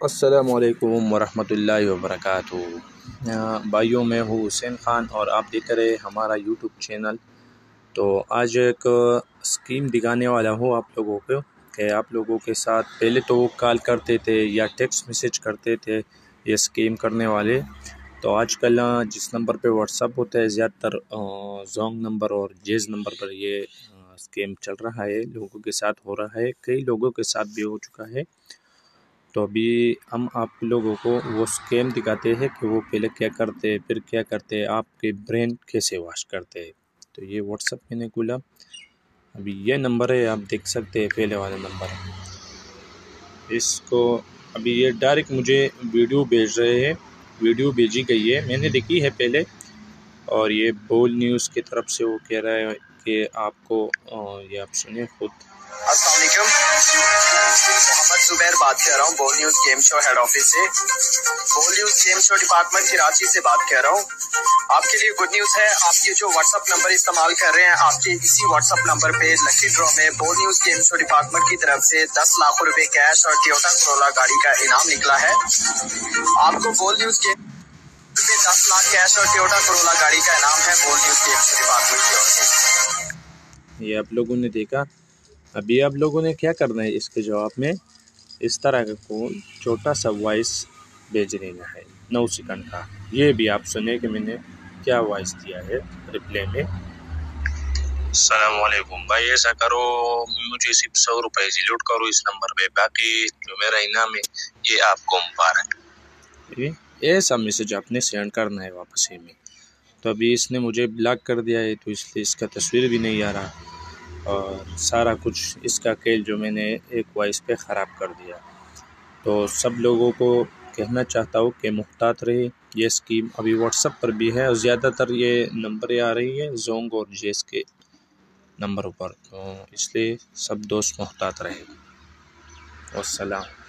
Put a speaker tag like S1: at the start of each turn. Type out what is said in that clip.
S1: السلام علیکم ورحمۃ اللہ وبرکاتہ۔ بھائیوں، میں ہوں حسین خان اور آپ دیکھ رہے ہمارا یوٹیوب چینل۔ تو آج ایک اسکیم دکھانے والا ہوں آپ لوگوں کو کہ آپ لوگوں کے ساتھ پہلے تو وہ کال کرتے تھے یا ٹیکسٹ میسیج کرتے تھے یہ اسکیم کرنے والے۔ تو آج کل جس نمبر پہ واٹس ایپ ہوتا ہے زیادہ تر زونگ نمبر اور جیز نمبر پر یہ اسکیم چل رہا ہے، لوگوں کے ساتھ ہو رہا ہے، کئی لوگوں کے ساتھ بھی ہو چکا ہے۔ تو ابھی ہم آپ لوگوں کو وہ اسکیم دکھاتے ہیں کہ وہ پہلے کیا کرتے پھر کیا کرتے، آپ کے برین کیسے واش کرتے۔ تو یہ واٹس ایپ میں نے کھولا، ابھی یہ نمبر ہے، آپ دیکھ سکتے ہیں پہلے والا نمبر۔ اس کو ابھی یہ ڈائریکٹ مجھے ویڈیو بھیج رہے ہیں، ویڈیو بھیجی گئی ہے، میں نے دیکھی ہے پہلے، اور یہ بول نیوز کی طرف سے وہ کہہ رہا ہے کہ آپ کو یہ آپ سنیں خود۔
S2: السلام علیکم، محمد زبیر بات کر رہا ہوں بول نیوز گیم شو ہیڈ آفس سے۔ بول نیوز گیم شو ڈپارٹمنٹ کراچی سے بات کر رہا ہوں۔ آپ کے لیے گڈ نیوز ہے، آپ یہ جو واٹس ایپ نمبر استعمال کر رہے ہیں، آپ کے اسی واٹس ایپ نمبر پہ لکی ڈرا میں بول نیوز گیم شو ڈپارٹمنٹ کی طرف سے 10 لاکھ روپے کیش اور ٹویوٹا کرولا گاڑی کا انعام نکلا ہے۔ آپ کو بول نیوز گیم پہ 10 لاکھ کیش اور ٹویوٹا کرولا گاڑی کا انعام ہے بول نیوز گیم شو ڈپارٹمنٹ کی اور سے۔
S1: یہ آپ لوگوں نے دیکھا، ابھی آپ لوگوں نے کیا کرنا ہے، اس کے جواب میں اس طرح کا کون چھوٹا سا وائس بھیج دینا ہے 9 سیکنڈ کا۔ یہ بھی آپ سنیں کہ میں نے کیا وائس دیا ہے ریپلے میں۔
S3: السلام علیکم بھائی، ایسا کرو مجھے صرف 100 روپے ڈیلیٹ کرو اس نمبر پہ، باقی جو میرا انعام ہے یہ آپ کو مبارک۔
S1: ایسا میسج آپ نے سینڈ کرنا ہے واپس ہی میں۔ تو ابھی اس نے مجھے بلاک کر دیا ہے، تو اس لیے اس کا تصویر بھی نہیں آ رہا، اور سارا کچھ اس کا کھیل جو میں نے ایک وائس پہ خراب کر دیا۔ تو سب لوگوں کو کہنا چاہتا ہوں کہ محتاط رہے، یہ اسکیم ابھی واٹس ایپ پر بھی ہے، اور زیادہ تر یہ نمبریں آ رہی ہے زونگ اور جیس کے نمبروں پر، تو اس لیے سب دوست محتاط رہے۔ والسلام۔